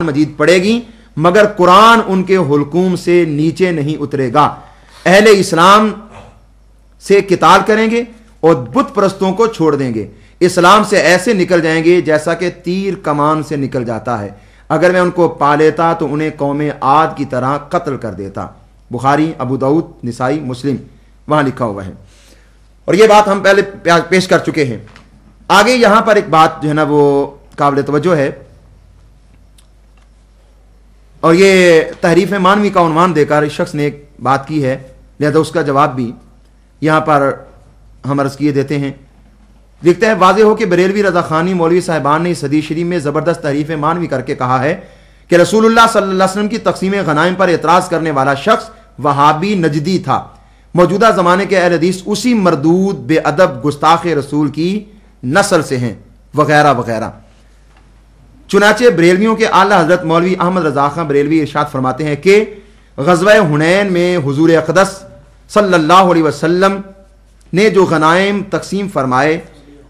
मजीद पड़ेगी मगर कुरान उनके हुल्कूम से नीचे नहीं उतरेगा। अहले इस्लाम से किताल करेंगे और बुत परस्तों को छोड़ देंगे। इस्लाम से ऐसे निकल जाएंगे जैसा कि तीर कमान से निकल जाता है। अगर मैं उनको पा लेता तो उन्हें कौम आद की तरह कत्ल कर देता। बुखारी, अबू दाऊद, निसाई, मुस्लिम वहां लिखा हुआ है। और यह बात हम पहले पेश कर चुके हैं। आगे यहां पर एक बात जो है ना वो काबिल तवज्जो है, और ये तहरीफ मानवी का उन्वान देकर इस शख्स ने एक बात की है, लिहाजा उसका जवाब भी यहां पर हम अर्ज किए देते हैं। लिखते हैं, वाज़ेह हो कि बरेलवी रज़ा खानी मौलवी साहिबान ने इस हदीस शरीफ में ज़बरदस्त तहरीफ मानवी करके कहा है कि रसूलुल्लाह सल्लल्लाहु अलैहि वसल्लम की तक़सीम गनाइम पर एतराज़ करने वाला शख्स वहाबी नजदी था। मौजूदा ज़माने के अहले हदीस उसी मरदूद बेअदब गुस्ताख रसूल की नस्ल से हैं, वगैरह वगैरह। चुनाचे बरेलवियों के आला हजरत मौलवी अहमद रज़ा खां बरेलवी इरशाद फरमाते हैं कि ग़ज़वा हुनैन में हुज़ूर अक़दस सल्लल्लाहु अलैहि वसल्लम ने जो गनाइम तकसीम फरमाए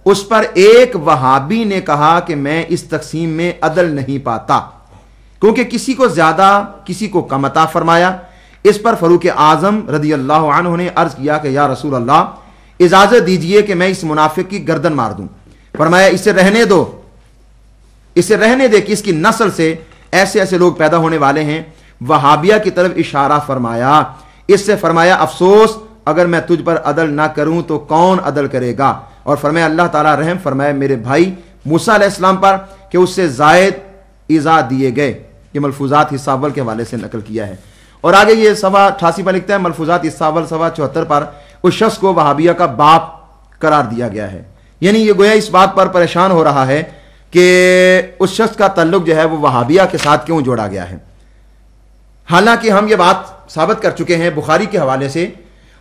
उस पर एक वहाबी ने कहा कि मैं इस तकसीम में अदल नहीं पाता, क्योंकि किसी को ज्यादा किसी को कम अता फरमाया। इस पर फरूक आजम रदी अल्लाह अन्हु ने अर्ज किया कि या रसूल अल्लाह, इजाजत दीजिए कि मैं इस मुनाफिक की गर्दन मार दूं। फरमाया इसे रहने दो, इसे रहने दे कि इसकी नस्ल से ऐसे ऐसे लोग पैदा होने वाले हैं। वहाबिया की तरफ इशारा फरमाया। इससे फरमाया अफसोस, अगर मैं तुझ पर अदल ना करूं तो कौन अदल करेगा। और फरमाया अल्लाह ताला रहम फरमाया मेरे भाई मूसा अलैहिस्सलाम पर कि उससे जायद इज़ा दिए गए। ये मलफूजात हिस्सावल के हवाले से नकल किया है। और आगे ये सवा 88 पर लिखता है, मलफूजात हिस्सावल सवा 74 पर उस शख्स को वहाबिया का बाप करार दिया गया है। यानी ये गोया इस बात पर परेशान हो रहा है कि उस शख्स का ताल्लुक जो है वो वहाबिया के साथ क्यों जोड़ा गया है। हालांकि हम ये बात साबित कर चुके हैं बुखारी के हवाले से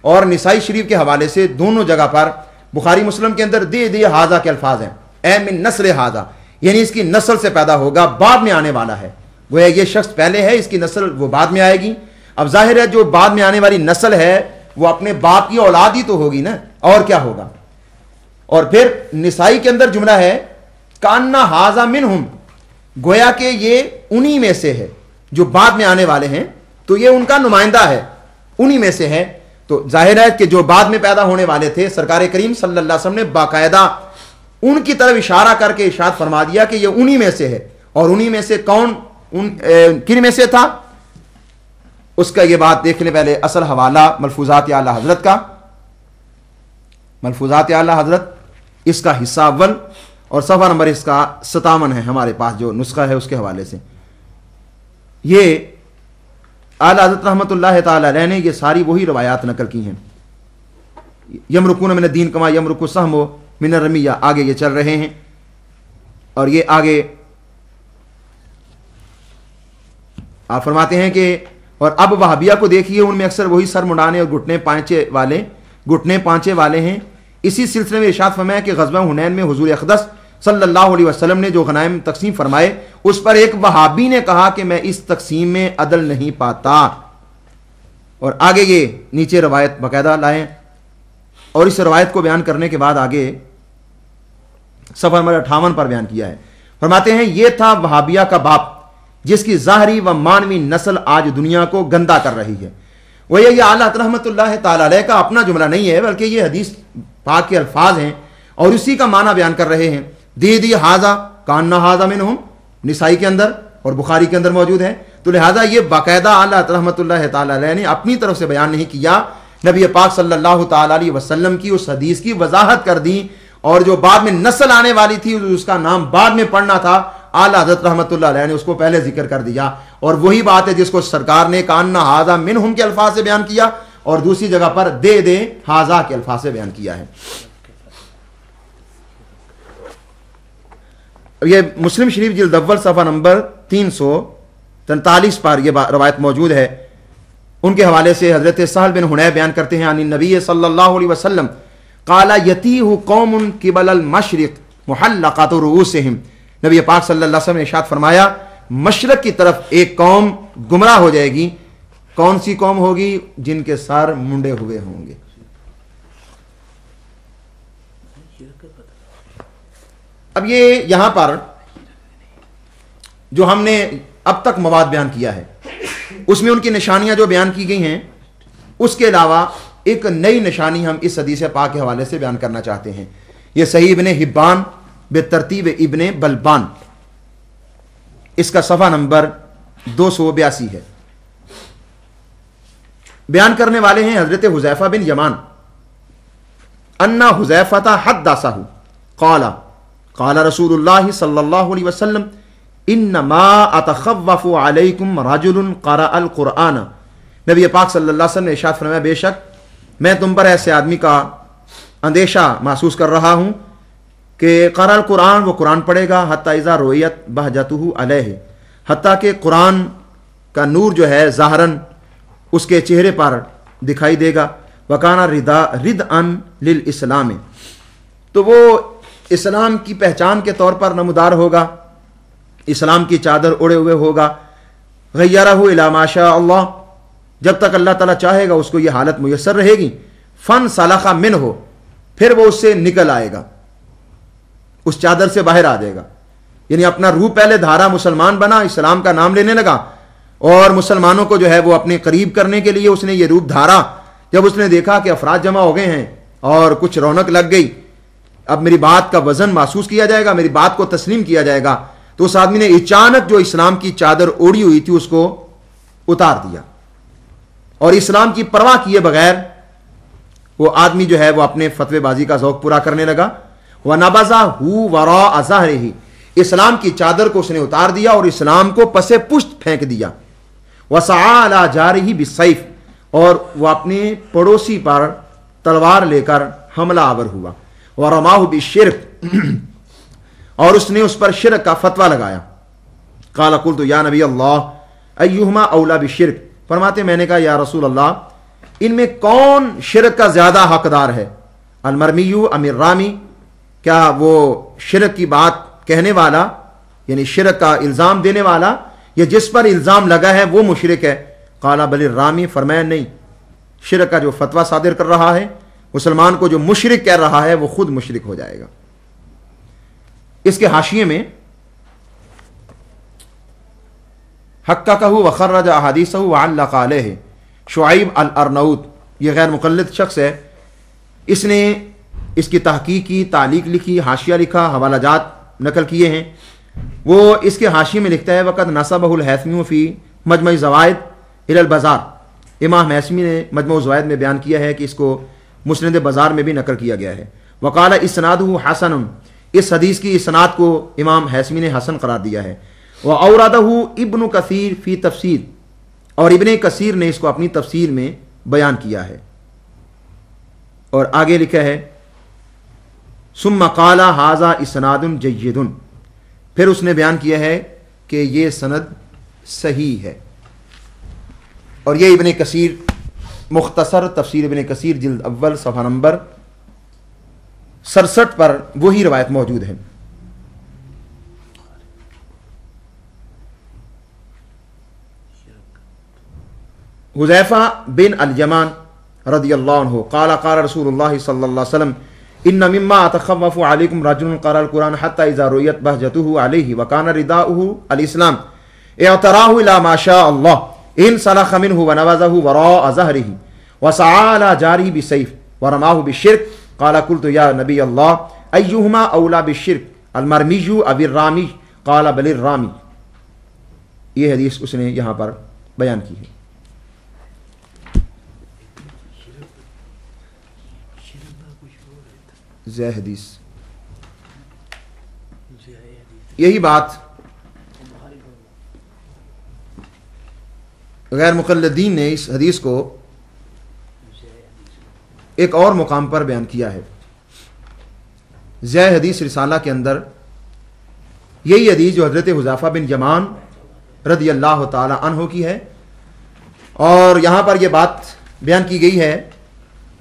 और निसाई शरीफ के हवाले से, दोनों जगह पर बुखारी मुस्लिम के अंदर दे हाजा के अल्फाज हैं, ए मिन नस्ल हाजा, यानी इसकी नस्ल से पैदा होगा, बाद में आने वाला है। गोया ये शख्स पहले है, इसकी नस्ल वो बाद में आएगी। अब जाहिर है जो बाद में आने वाली नस्ल है वो अपने बाप की औलाद ही तो होगी ना, और क्या होगा। और फिर निसाई के अंदर जुमला है कान्ना हाजा मिनहुम, गोया के ये उन्हीं में से है जो बाद में आने वाले हैं, तो ये उनका नुमाइंदा है, उन्हीं में से है। तो जाहिर है कि जो बाद में पैदा होने वाले थे सरकार करीम सल्लल्लाहु अलैहि वसल्लम ने बाकायदा उनकी तरफ इशारा करके इरशाद फरमा दिया कि ये उन्हीं में से है। और उन्हीं में से कौन, किन में से था, उसका ये बात देख ले पहले असल हवाला मलफूजात आला हजरत का, मलफूजात आला हजरत इसका हिस्सा अव्वल और सफा नंबर इसका 57 है हमारे पास जो नुस्खा है उसके हवाले से। ये आला हज़रत रहमतुल्लाह ताला अलैह ने ये सारी वही रवायात नकल की हैं। यमरुकून मिन दीन कमा यमरुकु सहमो मिन रमिया, आगे ये चल रहे हैं। और ये आगे आप फरमाते हैं कि और अब वहाबिया को देखिए, उनमें अक्सर वही सर मुंडाने और घुटने पांचे वाले हैं। इसी सिलसिले में इरशाद फरमाया कि ग़ज़वा हुनैन में हुज़ूर अक़दस सल्लल्लाहु अलैहि वसल्लम ने जो गनाइम तकसीम फरमाए उस पर एक वहाबी ने कहा कि मैं इस तकसीम में अदल नहीं पाता। और आगे ये नीचे रवायत बाकायदा लाएं और इस रवायत को बयान करने के बाद आगे सफ़ा नंबर 58 पर बयान किया है। फरमाते हैं ये था वहाबिया का बाप जिसकी ज़ाहरी व मानवी नस्ल आज दुनिया को गंदा कर रही है। वह ये आला रहमतुल्लाह ताला अलैह का अपना जुमला नहीं है, बल्कि ये हदीस पाक के अल्फाज हैं और उसी का माना बयान कर रहे हैं। दी हाजा कान्ना हाजा मिनहुम, निसाई के अंदर और बुखारी के अंदर मौजूद है। तो लिहाजा ये बाकायदा आला रहमतुल्लाह ताला अलैह ने अपनी तरफ से बयान नहीं किया, नबी पाक सल्लल्लाहु ताला अलैहि वसल्लम की उस हदीस की वजाहत कर दी। और जो बाद में नस्ल आने वाली थी उसका नाम बाद में पढ़ना था, आला हज़रत रहमतुल्लाह अलैह ने उसको पहले जिक्र कर दिया। और वही बात है जिसको सरकार ने कान्ना हाजा मिनहुम के अल्फाज से बयान किया और दूसरी जगह पर दे हाजा के अल्फाज से बयान किया है। ये मुस्लिम शरीफ जिल्द अव्वल सफ़ा नंबर 343 पर यह रवायत मौजूद है। उनके हवाले से हजरत सहल बिन हुनैफ बयान करते हैं अन नबी सल्लल्लाहु अलैहि वसल्लम काला यतीहु कौमुन क़िबल मशरिक़ मुहल्लक़ातु रुऊसिहिम, नबी पाक सल्लल्लाहु अलैहि वसल्लम ने इरशाद फरमाया मशरक की तरफ एक कौम गुमराह हो जाएगी। कौन सी कौम होगी? जिनके सर मुंडे हुए होंगे। अब ये यहां पर जो हमने اب تک مواد بیان کیا ہے، اس میں ان کی نشانیاں جو بیان کی گئی ہیں، اس کے علاوہ ایک نئی نشانی ہم اس حدیث پاک کے حوالے سے بیان کرنا چاہتے ہیں۔ یہ صحیح ابن حبان بترتیب ابن بلبان، اس کا صفحہ نمبر 282 ہے۔ بیان کرنے والے ہیں حضرت حذیفہ بن یمان، ان حذیفہ حدثہ قال قال رسول اللہ صلی اللہ علیہ وسلم انما اتخوف علیکم رجل قرأ القرآن، نبی پاک صلی اللہ علیہ وسلم نے ارشاد فرمایا بے شک میں تم پر ایسے آدمی کا اندیشہ محسوس کر رہا ہوں کہ قرأ القرآن، وہ قرآن پڑھے گا، حتی اذا رؤیت بہجتہ علیہ، حتیٰ کہ قرآن کا نور جو ہے ظاہراً اس کے چہرے پر دکھائی دے گا، وکانا ردءا للاسلام، تو وہ اسلام کی پہچان کے طور پر نمودار ہوگا، اسلام کی چادر اڑے ہوئے ہوگا، غیرہ الی ما شاء اللہ، جب تک اللہ تعالیٰ چاہے گا اس کو یہ حالت میسر رہے گی، فن سلخ منہ، پھر وہ اس سے نکل آئے گا، اس چادر سے باہر آ جائے گا، یعنی اپنا روح پہلے دھارا، مسلمان بنا، اسلام کا نام لینے لگا، اور مسلمانوں کو جو ہے وہ اپنے قریب کرنے کے لیے اس نے یہ روپ دھارا۔ جب اس نے دیکھا کہ افراد جمع ہو گئے ہیں اور کچھ رونق لگ گئی، اب میری بات کا وزن محسوس کیا جائے گا، میری بات کو تسلیم کیا جائے گا، تو اس آدمی نے اچانک جو اسلام کی چادر اوڑھی ہوئی تھی اس کو اتار دیا، اور اسلام کی پرواہ کیے بغیر وہ آدمی جو ہے وہ اپنے فتوی بازی کا ذوق پورا کرنے لگا۔ وَنَبَذَهُ وَرَاءَ ظَهْرِهِ، اسلام کی چادر کو اس نے اتار دیا اور اسلام کو پس پشت پھینک دیا۔ وَسَعَى عَلَى جَارِهِ بِالسَّيْفِ، اور وہ اپنے پڑوسی پر تلوار لے کر حملہ آور ہوا۔ وَرَمَاهُ بِالشِّرْكِ، اور اس نے اس پر شرک کا فتویٰ لگایا۔ قَالَ قُلْتُ يَا نَبِيَ اللَّهِ أَيُّهُمَا أَوْلَى بِالشِّرْكِ، فرماتے میں نے کہا یا رسول اللہ ان میں کون شرک کا زیادہ حقدار ہے، المرمی ام الرامی، کیا وہ شرک کی بات کہنے والا یعنی شرک کا الزام دینے والا، یا جس پر الزام لگا ہے وہ مشرک ہے؟ قال بل الرامی، فرمایا نہیں، شرک کا جو فتویٰ صادر کر رہا ہے، مسلمان کو جو مشرک کہہ رہا ہے وہ خود مشرک ہو جائے گا۔ اس کے حاشیے میں حققہ وخرج احادیثہ وعلق علیہ شعیب الارناؤط، یہ غیر مقلد شخص ہے، اس نے اس کی تحقیق کی، تعلیق لکھی، حاشیہ لکھا، حوالہ جات نقل کیے ہیں۔ وہ اس کے حاشیے میں لکھتا ہے وقت نصبہ الہیثمی فی مجمع الزوائد الی البزار، امام ہیثمی نے مجمع الزوائد میں بیان کیا ہے کہ اس کو مسند بازار میں بھی نقل کیا گیا ہے۔ وقال اسنادہ حسن، اس حدیث کی اسناد کو امام ہیثمی نے حسن قرار دیا ہے۔ وَأَوْرَدَهُ ابن کثیر فی تفسیر، اور ابن کثیر نے اس کو اپنی تفسیر میں بیان کیا ہے۔ اور آگے لکھا ہے ثم قال هذا اسناد جید، پھر اس نے بیان کیا ہے کہ یہ سند صحیح ہے۔ اور یہ ابن کثیر مختصر تفسیر ابن کثیر جلد اول صفحہ نمبر 67 پر وہی روایت موجود ہے۔ حذیفہ بن الیمان رضی اللہ عنہ قال قال رسول اللہ صلی اللہ علیہ وسلم ان مما اتخوف علیکم رجل قرأ القرآن حتی اذا رؤیت بہجتہ علیہ وکان رداؤہ الاسلام اعتراہ الی ما شاء اللہ ان سلخ منہ ونبذہ وراء ظہرہ وسعى علی جارہ بسیف ورماہ بالشرک۔ قال قلت یا نبی اللہ ایہما اولی بالشرک المرمی او الرامی؟ قال بل الرامی۔ یہ حدیث اس نے یہاں پر بیان کی ہے۔ زی حدیث، یہی بات غیر مقلدین نے اس حدیث کو ایک اور مقام پر بیان کیا ہے۔ زی حدیث رسالہ کے اندر یہی حدیث جو حضرت حذیفہ بن یمان رضی اللہ تعالی عنہ کی ہے، اور یہاں پر یہ بات بیان کی گئی ہے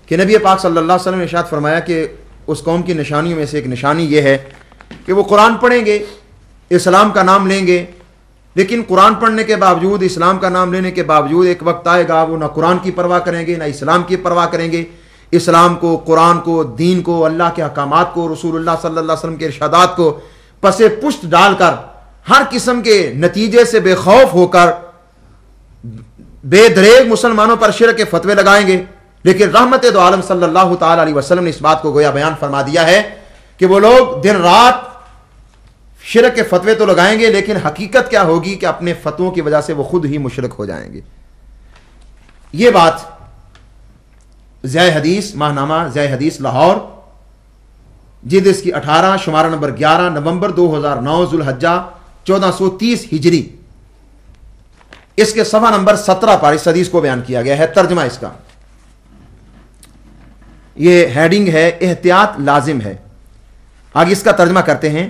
کہ نبی پاک صلی اللہ علیہ وسلم نے ارشاد فرمایا کہ اس قوم کی نشانیوں میں سے ایک نشانی یہ ہے کہ وہ قرآن پڑھیں گے، اسلام کا نام لیں گے، لیکن قرآن پڑھنے کے باوجود، اسلام کا نام لینے کے باوجود ایک وقت آئے گا وہ نہ قرآن کی پرواہ کریں گے نہ اسلام کی پرواہ کریں گے۔ اسلام کو، قرآن کو، دین کو، اللہ کے احکامات کو، رسول اللہ صلی اللہ علیہ وسلم کے ارشادات کو پس پشت ڈال کر हर किस्म के नतीजे से बेखौफ होकर बेदरेग मुसलमानों पर शिरक के फतवे लगाएंगे। लेकिन रहमत दो आलम सल्लल्लाहु ताला अलैहि वसल्लम ने इस बात को गोया बयान फरमा दिया है कि वो लोग दिन रात शिरक के फतवे तो लगाएंगे, लेकिन हकीकत क्या होगी कि अपने फतवों की वजह से वो खुद ही मुशरिक हो जाएंगे। ये बात ज़िया हदीस, माहनामा ज़िया हदीस लाहौर, जिल्द इसकी 18, शुमारा नंबर 11, नवंबर 2009, ज़ुल्हज्जा 1430 हिजरी, इसके सफ़ा नंबर 17 पर इस हदीस को बयान किया गया है। तर्जमा इसका, ये हेडिंग है एहतियात लाजिम है। आगे इसका तर्जमा करते हैं।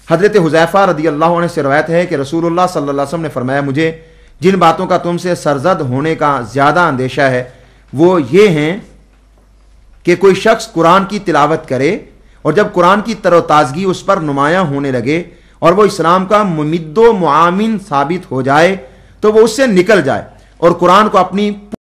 हजरत हुज़ैफा रदी अल्लाह अन्हु से रवायत है कि रसूलुल्लाह सल्लल्लाहु अलैहि वसल्लम ने फरमाया, मुझे जिन बातों का तुमसे सरजद होने का ज़्यादा अंदेशा है वो ये हैं कि कोई शख्स कुरान की तिलावत करे और जब कुरान की तरोताज़गी उस पर नुमायां होने लगे और वो इस्लाम का मुमिद्दो मुआमिन साबित हो जाए तो वो उससे निकल जाए और कुरान को अपनी